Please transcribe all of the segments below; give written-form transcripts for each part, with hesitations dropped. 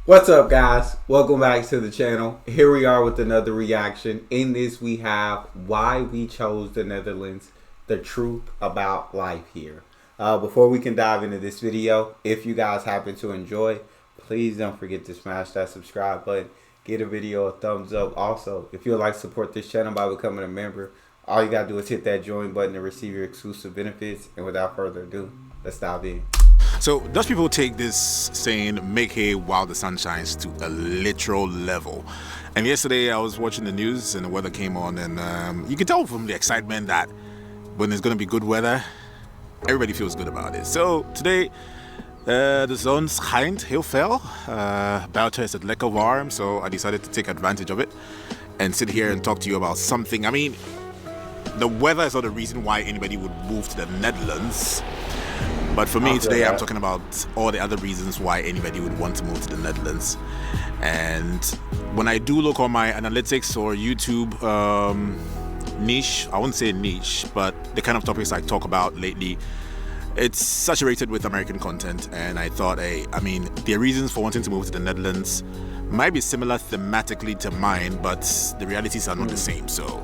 What's up, guys? Welcome back to the channel. Here we are with another reaction. In this, we have why we chose the Netherlands, the truth about life here. Before we can dive into this video, if you guys happen to enjoy, please don't forget to smash that subscribe button. Get a video a thumbs up. Also, if you'd like to support this channel by becoming a member, all you gotta do is hit that join button to receive your exclusive benefits. And without further ado, let's dive in. So Dutch people take this saying "make hay while the sun shines" to a literal level. And yesterday I was watching the news and the weather came on, and you can tell from the excitement that when there's going to be good weather, everybody feels good about it. So today the sun schijnt heel fel. Buiten is het lekker warm, so I decided to take advantage of it and sit here and talk to you about something. I mean, the weather is not the reason why anybody would move to the Netherlands. But for me today, I'm talking about all the other reasons why anybody would want to move to the Netherlands. And when I do look on my analytics or YouTube niche, I wouldn't say niche, but the kind of topics I talk about lately, it's saturated with American content. And I thought, hey, I mean, the reasons for wanting to move to the Netherlands might be similar thematically to mine, but the realities are not the same. So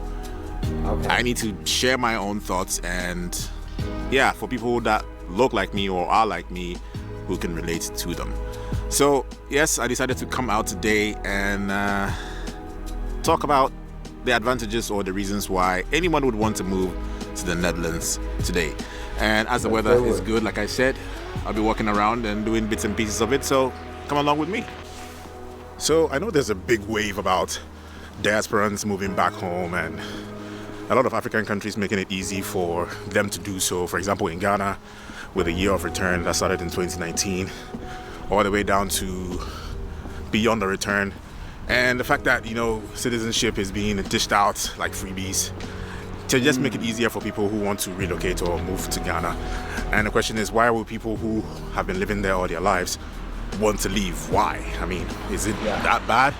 I need to share my own thoughts, and yeah, for people that look like me or are like me who can relate to them. So yes, I decided to come out today and talk about the advantages or the reasons why anyone would want to move to the Netherlands today. And as the weather is good, like I said, I'll be walking around and doing bits and pieces of it, so come along with me. So I know there's a big wave about diasporans moving back home, and a lot of African countries making it easy for them to do so. For example, in Ghana, with a year of return that started in 2019, all the way down to beyond the return. And the fact that, you know, citizenship is being dished out like freebies to just make it easier for people who want to relocate or move to Ghana. And the question is, why will people who have been living there all their lives want to leave? Why? I mean, is it that bad?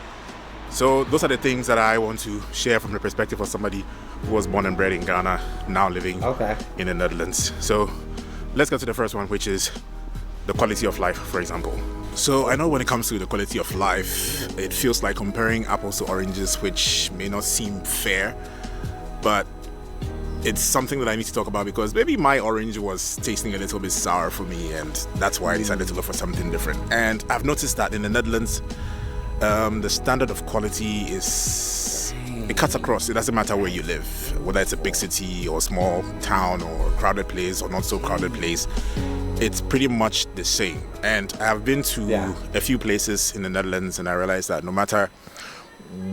So those are the things that I want to share from the perspective of somebody who was born and bred in Ghana, now living in the Netherlands. So let's get to the first one, which is the quality of life, for example. So I know when it comes to the quality of life, it feels like comparing apples to oranges, which may not seem fair, but it's something that I need to talk about because maybe my orange was tasting a little bit sour for me, and that's why I decided to look for something different. And I've noticed that in the Netherlands, the standard of quality it cuts across. It doesn't matter where you live, whether it's a big city or small town or a crowded place or not so crowded place. It's pretty much the same. And I've been to a few places in the Netherlands, and I realized that no matter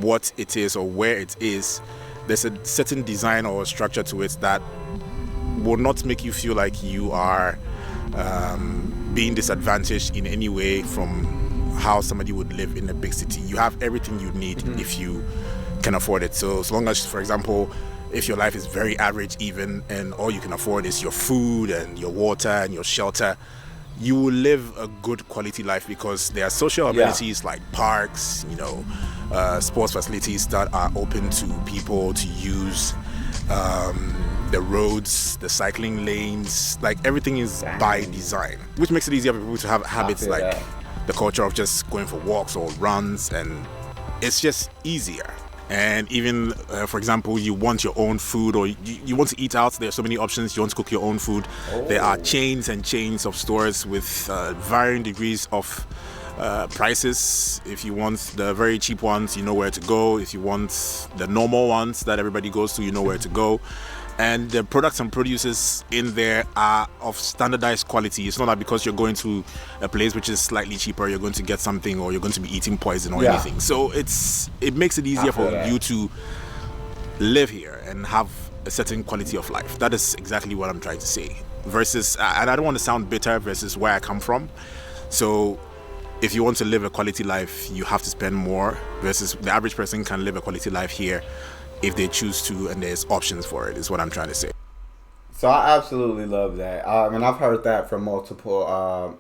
what it is or where it is, there's a certain design or structure to it that will not make you feel like you are being disadvantaged in any way from how somebody would live in a big city. You have everything you need if you can afford it. So as long as, for example, if your life is very average even, and all you can afford is your food and your water and your shelter, you will live a good quality life because there are social amenities like parks, you know, sports facilities that are open to people to use, the roads, the cycling lanes, like everything is by design, which makes it easier for people to have habits like the culture of just going for walks or runs, and it's just easier. And even, for example, you want your own food, or you want to eat out, there are so many options. You want to cook your own food. There are chains and chains of stores with varying degrees of prices. If you want the very cheap ones, you know where to go. If you want the normal ones that everybody goes to, you know where to go. And the products and produces in there are of standardized quality. It's not that because you're going to a place which is slightly cheaper, you're going to get something, or you're going to be eating poison or anything. So it makes it easier for you to live here and have a certain quality of life. That is exactly what I'm trying to say. Versus, and I don't want to sound bitter, versus where I come from. So if you want to live a quality life, you have to spend more, versus the average person can live a quality life here if they choose to, and there's options for it, is what I'm trying to say. So I absolutely love that. And I've heard that from multiple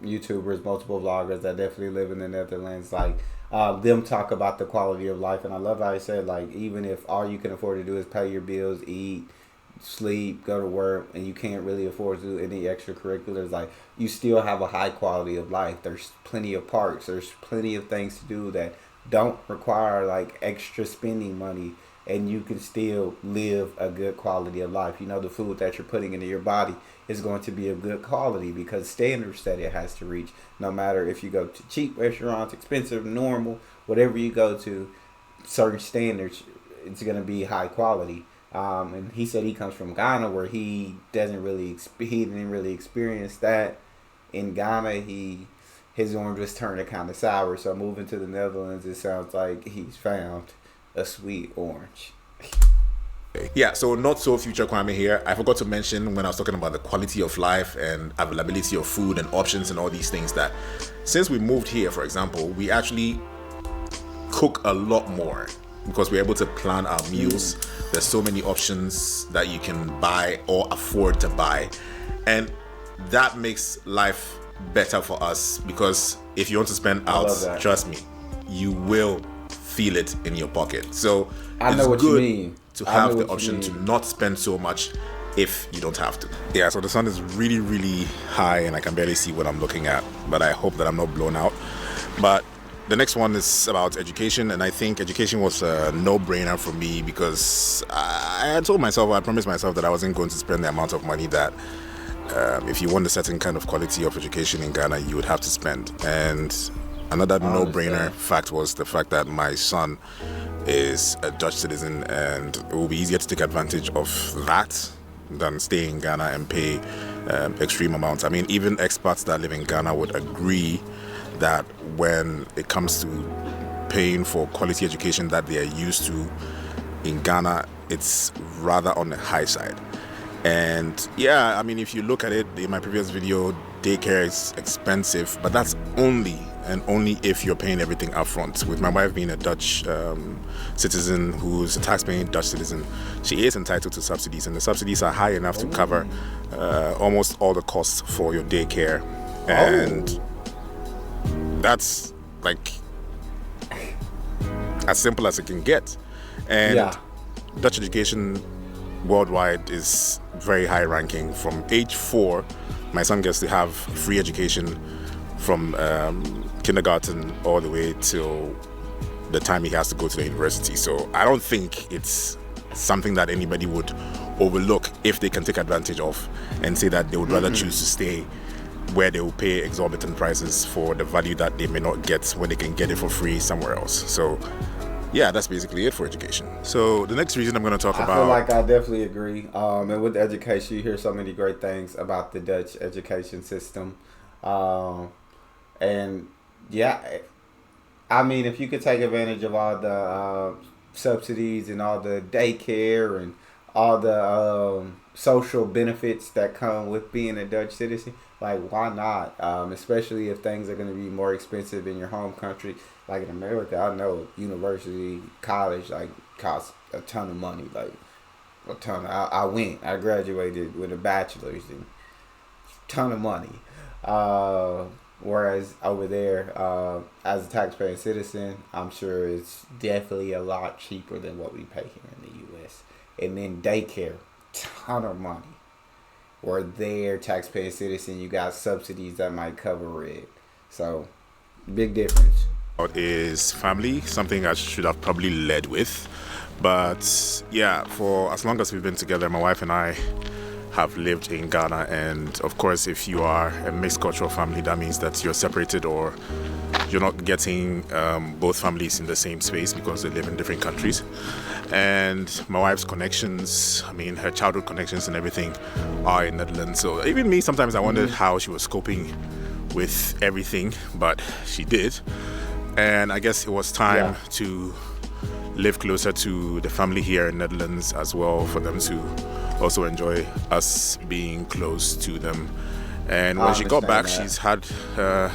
YouTubers, multiple vloggers that definitely live in the Netherlands. Like them talk about the quality of life, and I love how he said, like, even if all you can afford to do is pay your bills, eat, sleep, go to work, and you can't really afford to do any extracurriculars, like you still have a high quality of life. There's plenty of parks. There's plenty of things to do that don't require like extra spending money, and you can still live a good quality of life. You know, the food that you're putting into your body is going to be of good quality because standards that it has to reach. No matter if you go to cheap restaurants, expensive, normal, whatever you go to, certain standards, it's going to be high quality. And he said he comes from Ghana, where he didn't really experience that. In Ghana, his orange was turning kind of sour. So moving to the Netherlands, it sounds like he's found a sweet orange. Yeah, so not so future Kwame here. I forgot to mention when I was talking about the quality of life and availability of food and options and all these things, that since we moved here, for example, we actually cook a lot more because we're able to plan our meals. There's so many options that you can buy or afford to buy, and that makes life better for us, because if you want to spend out, trust me, you will feel it in your pocket. So I know what you mean. To have the option to not spend so much if you don't have to. Yeah, so the sun is really, really high and I can barely see what I'm looking at, but I hope that I'm not blown out. But the next one is about education, and I think education was a no-brainer for me because I promised myself that I wasn't going to spend the amount of money that if you want a certain kind of quality of education in Ghana, you would have to spend. And another no-brainer fact was the fact that my son is a Dutch citizen, and it will be easier to take advantage of that than stay in Ghana and pay extreme amounts. I mean, even expats that live in Ghana would agree that when it comes to paying for quality education that they are used to in Ghana, it's rather on the high side. And yeah, I mean, if you look at it, in my previous video, daycare is expensive, but that's only if you're paying everything up front. With my wife being a Dutch citizen who's a tax-paying Dutch citizen, she is entitled to subsidies, and the subsidies are high enough to cover almost all the costs for your daycare. And that's like as simple as it can get. And Dutch education worldwide is very high ranking. From age 4, my son gets to have free education from kindergarten all the way till the time he has to go to the university. So I don't think it's something that anybody would overlook if they can take advantage of and say that they would rather choose to stay where they will pay exorbitant prices for the value that they may not get when they can get it for free somewhere else. So yeah, that's basically it for education. So the next reason I'm going to talk about... I feel like I definitely agree. And with education, you hear so many great things about the Dutch education system. And yeah, I mean, if you could take advantage of all the subsidies and all the daycare and all the social benefits that come with being a Dutch citizen, like, why not? Especially if things are going to be more expensive in your home country. Like in America, I know university, college, like, costs a ton of money, like a ton. I graduated with a bachelor's and ton of money. Whereas over there, as a taxpaying citizen, I'm sure it's definitely a lot cheaper than what we pay here in the U.S. And then daycare, ton of money. Or there, taxpaying citizen, you got subsidies that might cover it. So, big difference. Is family, something I should have probably led with. But yeah, for as long as we've been together, my wife and I have lived in Ghana, and of course if you are a mixed cultural family, that means that you're separated or you're not getting both families in the same space because they live in different countries. And my wife's connections, I mean her childhood connections and everything, are in Netherlands. So even me, sometimes I wondered how she was coping with everything, but she did. And I guess it was time to live closer to the family here in Netherlands as well, for them to also enjoy us being close to them. And when she got back, she's had a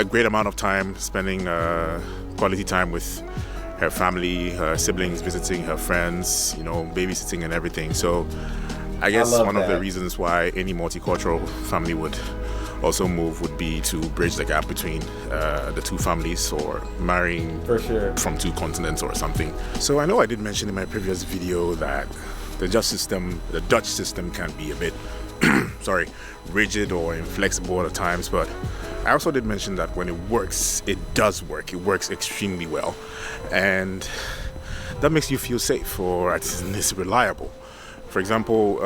great amount of time spending quality time with her family, her siblings, visiting her friends, you know, babysitting and everything. So I guess one of the reasons why any multicultural family would also move would be to bridge the gap between the two families, or marrying from two continents or something. So I know I did mention in my previous video that the Dutch system can be a bit, sorry, rigid or inflexible at times. But I also did mention that when it works, it does work. It works extremely well, and that makes you feel safe, or at least it's reliable. For example,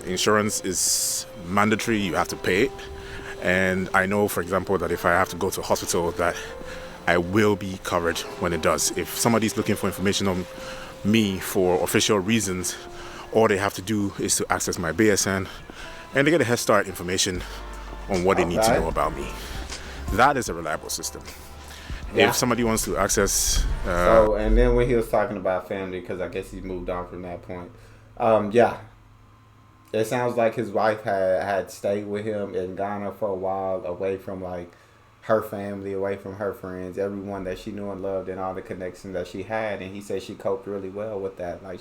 insurance is mandatory; you have to pay it. And I know, for example, that if I have to go to a hospital, that I will be covered when it does. If somebody's looking for information on me for official reasons, all they have to do is to access my BSN, and they get a head start information on what they need to know about me. That is a reliable system. Yeah. If somebody wants to access... and then when he was talking about family, because I guess he moved on from that point. It sounds like his wife had stayed with him in Ghana for a while, away from like her family, away from her friends, everyone that she knew and loved, and all the connections that she had. And he said she coped really well with that. Like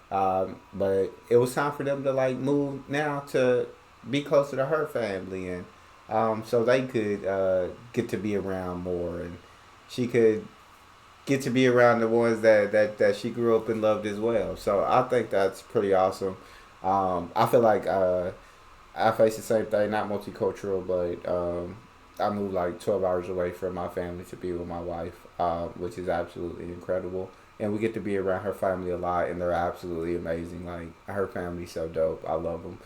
but it was time for them to like move now to be closer to her family, and so they could get to be around more, and she could get to be around the ones that she grew up and loved as well. So I think that's pretty awesome. I feel like I face the same thing, not multicultural, but I moved like 12 hours away from my family to be with my wife, which is absolutely incredible. And we get to be around her family a lot, and they're absolutely amazing. Like, her family's so dope. I love them.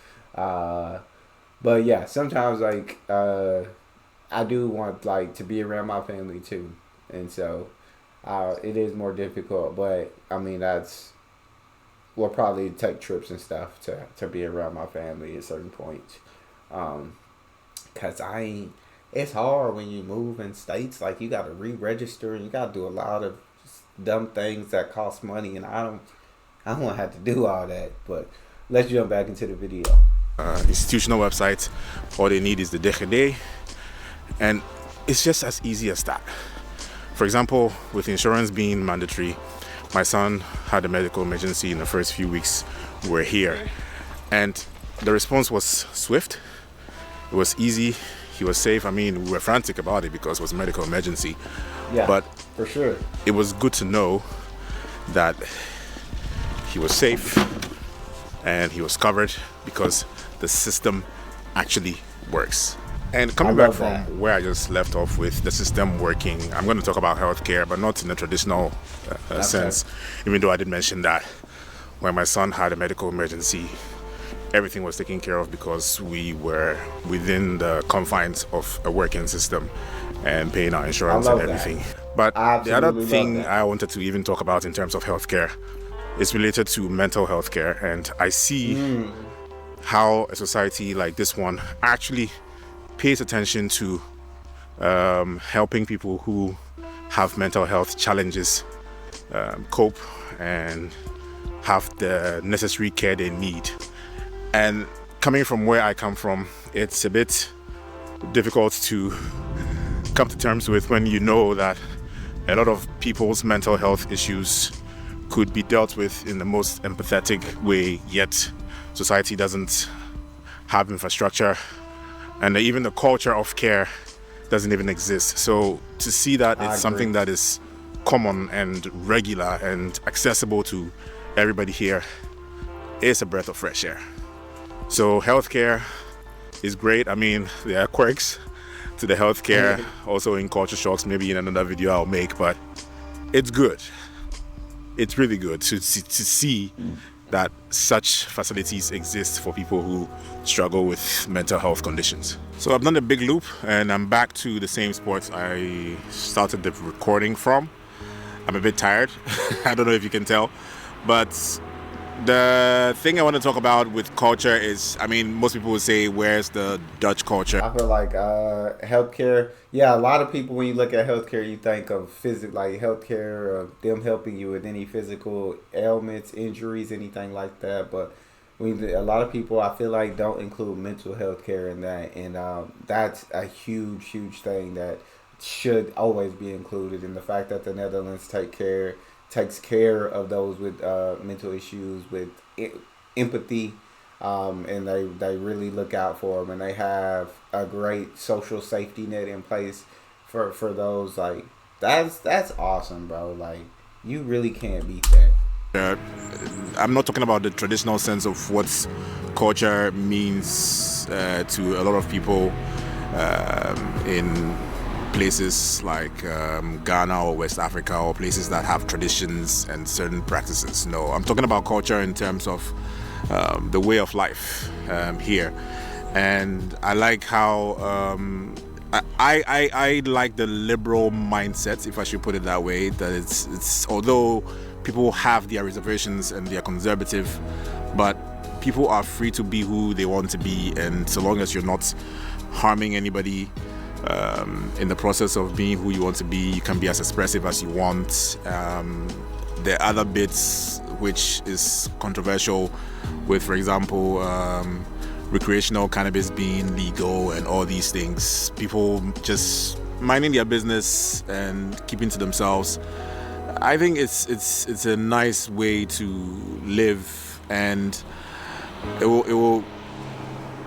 But yeah, sometimes like I do want like to be around my family too, and so it is more difficult. But I mean, we'll probably take trips and stuff to be around my family at certain points. Cause it's hard when you move in states. Like, you got to re-register, and you got to do a lot of dumb things that cost money, and I don't want to have to do all that. But let's jump back into the video. Institutional websites, all they need is the DGD, and it's just as easy as that. For example, with insurance being mandatory, my son had a medical emergency in the first few weeks we were here, and the response was swift. It was easy. He was safe. I mean, we were frantic about it because it was a medical emergency. Yeah, but for sure, it was good to know that he was safe and he was covered because the system actually works. And coming back from where I just left off with the system working, I'm going to talk about healthcare, but not in a traditional sense, even though I did mention that when my son had a medical emergency, everything was taken care of because we were within the confines of a working system and paying our insurance and everything. But the other thing I wanted to even talk about in terms of healthcare is related to mental health care, and I see how a society like this one actually pays attention to helping people who have mental health challenges cope and have the necessary care they need. And coming from where I come from, it's a bit difficult to come to terms with when you know that a lot of people's mental health issues could be dealt with in the most empathetic way, yet society doesn't have infrastructure, and even the culture of care doesn't even exist. So to see that it's something that is common and regular and accessible to everybody here is a breath of fresh air. So healthcare is great. I mean, there are quirks to the healthcare, also in culture shocks, maybe in another video I'll make, but it's good. It's really good to see that such facilities exist for people who struggle with mental health conditions. So I've done a big loop and I'm back to the same spot I started the recording from. I'm a bit tired. I don't know if you can tell, but the thing I want to talk about with culture is, I mean, most people would say, where's the Dutch culture? I feel like healthcare, yeah, a lot of people, when you look at healthcare, you think of like healthcare, of them helping you with any physical ailments, injuries, anything like that. But a lot of people, I feel like, don't include mental health care in that. And that's a huge, huge thing that should always be included. In the fact that the Netherlands takes care of those with mental issues, with empathy, and they really look out for them, and they have a great social safety net in place for those. Like, that's awesome, bro. Like, you really can't beat that. Uh, I'm not talking about the traditional sense of what culture means to a lot of people in places like Ghana or West Africa, or places that have traditions and certain practices. No, I'm talking about culture in terms of the way of life here. And I like how I like the liberal mindset, if I should put it that way, that it's although people have their reservations and they're conservative, but people are free to be who they want to be, and so long as you're not harming anybody in the process of being who you want to be, you can be as expressive as you want. There are other bits which is controversial with, for example, recreational cannabis being legal and all these things. People just minding their business and keeping to themselves. I think it's a nice way to live, and it will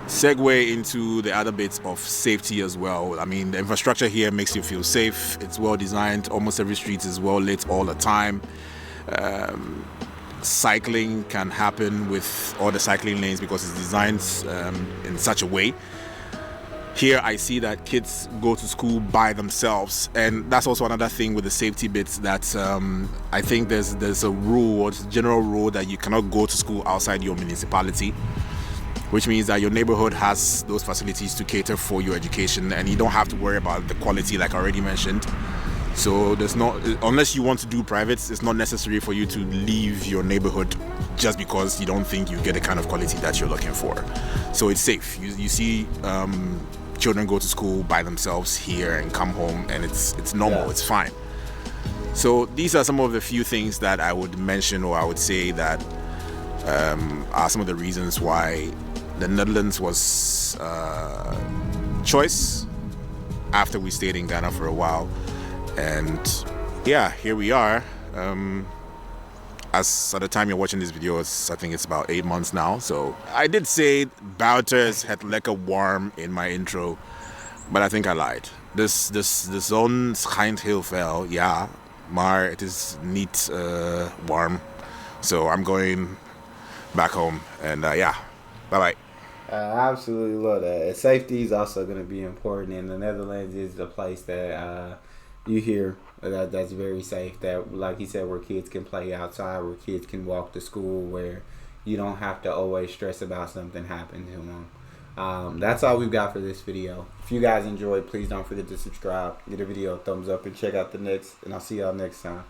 segue into the other bits of safety as well. I mean, the infrastructure here makes you feel safe. It's well designed. Almost every street is well lit all the time. Cycling can happen with all the cycling lanes because it's designed in such a way. Here I see that kids go to school by themselves, and that's also another thing with the safety bits, that I think there's a rule, or a general rule, that you cannot go to school outside your municipality, which means that your neighborhood has those facilities to cater for your education, and you don't have to worry about the quality like I already mentioned. So there's not, unless you want to do privates, it's not necessary for you to leave your neighborhood just because you don't think you get the kind of quality that you're looking for. So it's safe. You see children go to school by themselves here and come home, and it's normal. It's fine. So these are some of the few things that I would mention, or I would say that are some of the reasons why the Netherlands was choice after we stayed in Ghana for a while. And yeah, here we are. As at the time you're watching this video, I think it's about 8 months now. So I did say Bouters had lekker warm in my intro, but I think I lied. De zon schijnt heel fel, ja, maar het is niet warm. So I'm going back home, and yeah, bye-bye. I absolutely love that. Safety is also going to be important, and the Netherlands is a place that you hear that's very safe. That, like he said, where kids can play outside, where kids can walk to school, where you don't have to always stress about something happening to them. That's all we've got for this video. If you guys enjoyed, please don't forget to subscribe, give the video a thumbs up, and check out the next. And I'll see y'all next time.